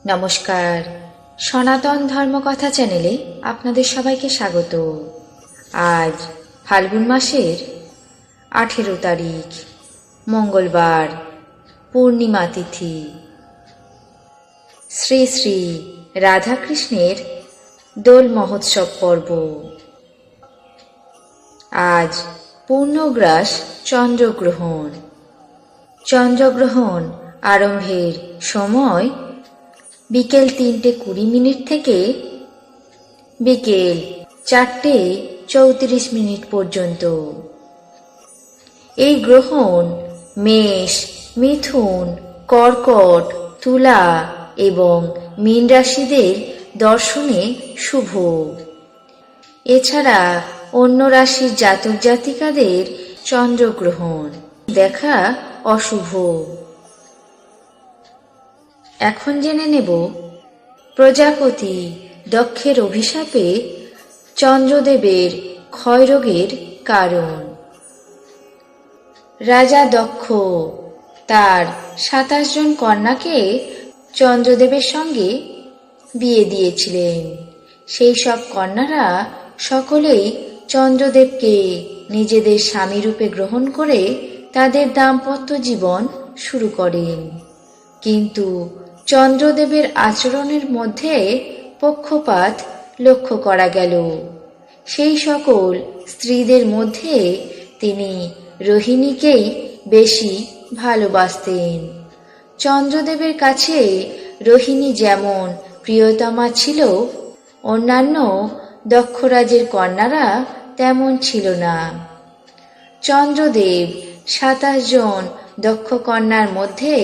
নমস্কার, সনাতন ধর্মকথা চ্যানেলে আপনাদের সবাইকে স্বাগত। আজ ফাল্গুন মাসের 18 তারিখ, মঙ্গলবার, পূর্ণিমা তিথি। শ্রী শ্রী রাধাকৃষ্ণের দোল মহোৎসব পর্ব। আজ পূর্ণগ্রাস চন্দ্রগ্রহণ। চন্দ্রগ্রহণ আরম্ভের সময় বিকেল 3:20 থেকে বিকেল 4:34 পর্যন্ত। এই গ্রহণ মেষ, মিথুন, কর্কট, তুলা এবং মীন রাশিদের দর্শনে শুভ। এছাড়া অন্য রাশির জাতক জাতিকাদের চন্দ্রগ্রহণ দেখা অশুভ। এখন জেনে নেব প্রজাপতি দক্ষের অভিশাপে চন্দ্রদেবের ক্ষয়রোগের কারণ। রাজা দক্ষ তার 27 জন কন্যাকে চন্দ্রদেবের সঙ্গে বিয়ে দিয়েছিলেন। সেই সব কন্যারা সকলেই চন্দ্রদেবকে নিজেদের স্বামীরূপে গ্রহণ করে তাদের দাম্পত্য জীবন শুরু করেন। কিন্তু চন্দ্রদেবের আচরণের মধ্যে পক্ষপাত লক্ষ্য করা গেল। সেই সকল স্ত্রীদের মধ্যে তিনি রোহিণীকেই বেশি ভালোবাসতেন। চন্দ্রদেবের কাছে রোহিণী যেমন প্রিয়তমা ছিল, অন্যান্য দক্ষরাজের কন্যারা তেমন ছিল না। চন্দ্রদেব 27 জন দক্ষ কন্যার মধ্যে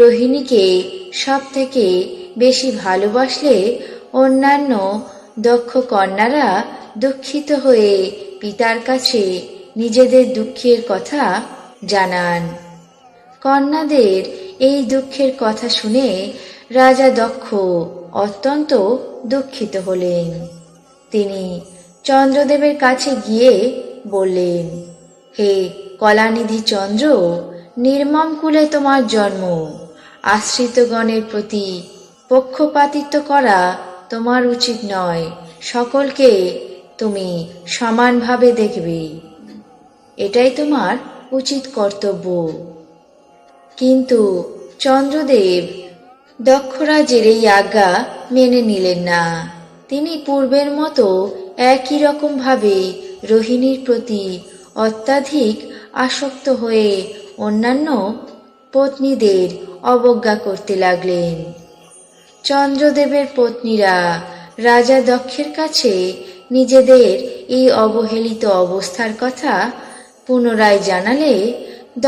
রোহিণীকে সব থেকে বেশি ভালোবাসলে অন্যান্য দক্ষ কন্যারা দুঃখিত হয়ে পিতার কাছে নিজেদের দুঃখের কথা জানান। কন্যাদের এই দুঃখের কথা শুনে রাজা দক্ষ অত্যন্ত দুঃখিত হলেন। তিনি চন্দ্রদেবের কাছে গিয়ে বললেন, হে কলানিধি চন্দ্র, নির্মম কুলে তোমার জন্ম। আশ্রিতগণের প্রতি পক্ষপাতিত্ব করা তোমার উচিত নয়। সকলকে তুমি সমানভাবে দেখবে, এটাই তোমার উচিত কর্তব্য। কিন্তু চন্দ্রদেব দক্ষরাজের এই আজ্ঞা মেনে নিলেন না। তিনি পূর্বের মতো একই রকম ভাবে রোহিণীর প্রতি অত্যাধিক আসক্ত হয়ে অন্যান্য পত্নীদের অবজ্ঞা করতে লাগলেন। চন্দ্রদেবের পত্নীরা রাজা দক্ষের কাছে নিজেদের এই অবহেলিত অবস্থার কথা পুনরায় জানালে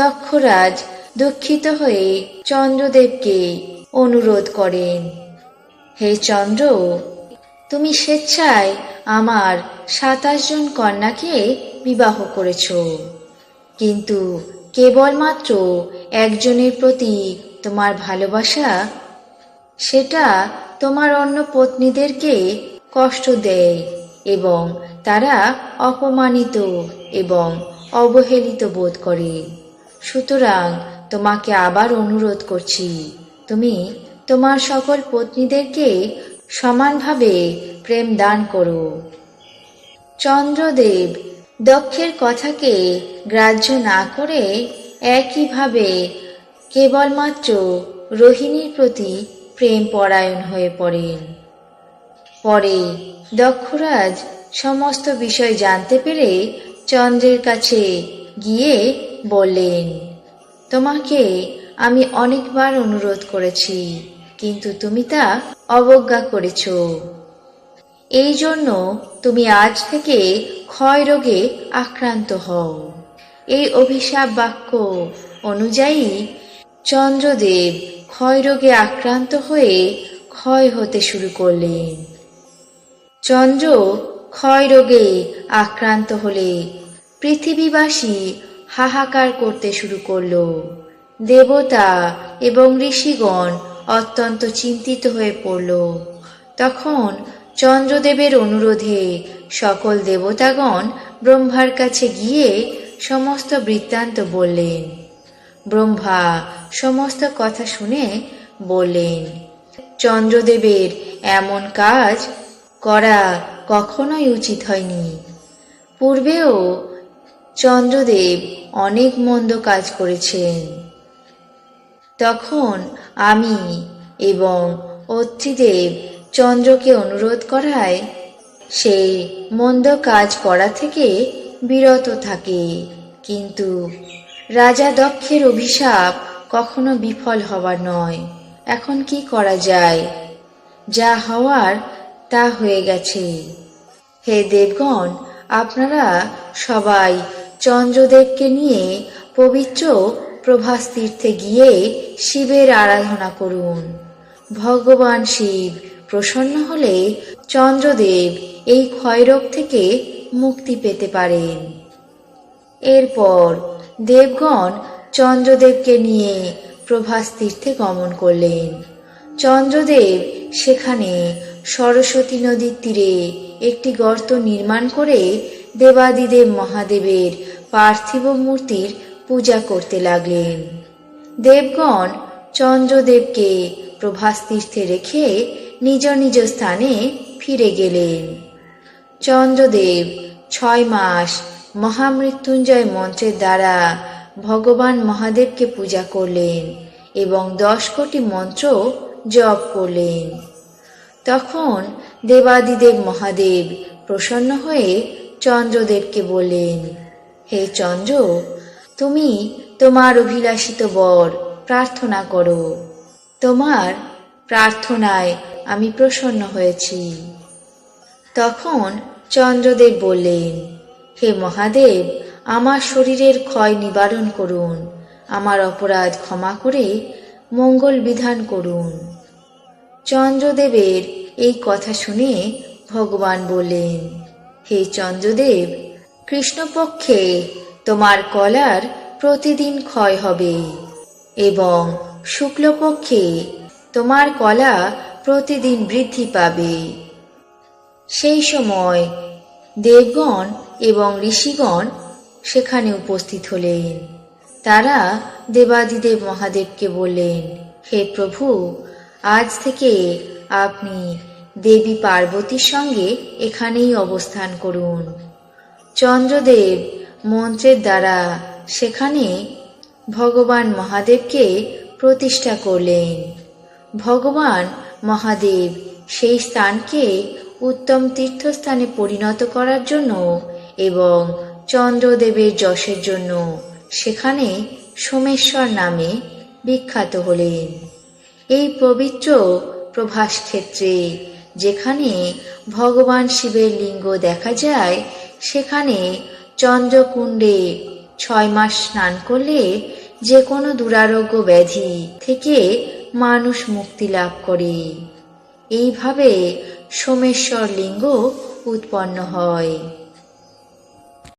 দক্ষরাজ দুঃখিত হয়ে চন্দ্রদেবকে অনুরোধ করেন, হে চন্দ্র, তুমি স্বেচ্ছায় আমার 27 জন কন্যাকে বিবাহ করেছ, কিন্তু কেবলমাত্র একজনের প্রতি তোমার ভালোবাসা, সেটা তোমার অন্য পত্নীদেরকে কষ্ট দেয় এবং তারা অপমানিত এবং অবহেলিত বোধ করে। সুতরাং তোমাকে আবার অনুরোধ করছি, তুমি তোমার সকল পত্নীদেরকে সমানভাবে প্রেম দান করো। চন্দ্রদেব দক্ষের কথাকে গ্রাহ্য না করে একইভাবে কেবলমাত্র রোহিণীর প্রতি প্রেম পরায়ণ হয়ে পড়েন। পরে দক্ষরাজ সমস্ত বিষয় জানতে পেরে চন্দ্রের কাছে গিয়ে বললেন, তোমাকে আমি অনেকবার অনুরোধ করেছি, কিন্তু তুমি তা অবজ্ঞা করেছ। এই জন্য তুমি আজ থেকে ক্ষয় রোগে আক্রান্ত হও। এই অভিশাপ বাক্য অনুযায়ী চন্দ্রদেব ক্ষয় রোগে আক্রান্ত হয়ে ক্ষয় হতে শুরু করলেন। চন্দ্র ক্ষয় রোগে আক্রান্ত হলে পৃথিবীবাসী হাহাকার করতে শুরু করল। দেবতা এবং ঋষিগণ অত্যন্ত চিন্তিত হয়ে পড়ল। তখন চন্দ্রদেবের অনুরোধে সকল দেবতাগণ ব্রহ্মার কাছে গিয়ে সমস্ত বৃত্তান্ত বললেন। ব্রহ্মা সমস্ত কথা শুনে বললেন, চন্দ্রদেবের এমন কাজ করা কখনোই উচিত হয়নি। পূর্বেও চন্দ্রদেব অনেক মন্দ কাজ করেছেন। তখন আমি এবং অত্রিদেব চন্দ্রকে অনুরোধ করায় সে মন্দ কাজ করা থেকে বিরত থাকে। কিন্তু রাজা দক্ষের অভিশাপ কখনো বিফল হবার নয়। এখন কি করা যায়? যা হওয়ার তা হয়ে গেছে। হে দেবগণ, আপনারা সবাই চন্দ্রদেবকে নিয়ে পবিত্র প্রভাস তীর্থে গিয়ে শিবের আরাধনা করুন। ভগবান শিব প্রসন্ন হলে চন্দ্রদেব এই ক্ষয়রোগ থেকে মুক্তি পেতে পারেন। এরপর দেবগণ চন্দ্রদেবকে নিয়ে প্রভাস তীর্থে গমন করলেন। চন্দ্রদেব সেখানে সরস্বতী নদীর তীরে একটি গর্ত নির্মাণ করে দেবাদিদেব মহাদেবের পার্থিব মূর্তির পূজা করতে লাগলেন। দেবগণ চন্দ্রদেবকে প্রভাস তীর্থে রেখে নিজ নিজ স্থানে ফিরে গেলেন। চন্দ্রদেব 6 মাস মহামৃত্যুঞ্জয় মন্ত্রের দ্বারা ভগবান মহাদেবকে পূজা করলেন এবং 10 কোটি মন্ত্র জপ করলেন। তখন দেবাদিদেব মহাদেব প্রসন্ন হয়ে চন্দ্রদেবকে বললেন, হে চন্দ্র, তুমি তোমার অভিলাষিত বর প্রার্থনা করো। তোমার প্রার্থনায় আমি প্রসন্ন হয়েছি। তখন চন্দ্রদেব বললেন, হে মহাদেব, আমার শরীরের ক্ষয় নিবারণ করুন, আমার অপরাধ ক্ষমা করে মঙ্গল বিধান করুন। চন্দ্রদেবের এই কথা শুনে ভগবান বললেন, হে চন্দ্রদেব, কৃষ্ণপক্ষে তোমার কলার প্রতিদিন ক্ষয় হবে এবং শুক্লপক্ষে তোমার কলা প্রতিদিন বৃদ্ধি পাবে। সেই সময় দেবগণ এবং ঋষিগণ সেখানে উপস্থিত হলেন। তারা দেবাদিদেব মহাদেবকে বললেন, হে প্রভু, আজ থেকে আপনি দেবী পার্বতীর সঙ্গে এখানেই অবস্থান করুন। চন্দ্রদেব মন্ত্রের দ্বারা সেখানে ভগবান মহাদেবকে প্রতিষ্ঠা করলেন। ভগবান মহাদেব সেই স্থানকে উত্তম তীর্থস্থানে পরিণত করার জন্য এবং চন্দ্রদেবের যশের জন্য সেখানে সোমেশ্বর নামে বিখ্যাত হলেন। এই পবিত্র প্রভাস ক্ষেত্রে যেখানে ভগবান শিবের লিঙ্গ দেখা যায়, সেখানে চন্দ্রকুণ্ডে 6 মাস স্নান করলে যে কোনো দুরারোগ্য ব্যাধি থেকে মানুষ মুক্তি লাভ করে। এইভাবে সোমেশ্বর লিঙ্গ উৎপন্ন হয়।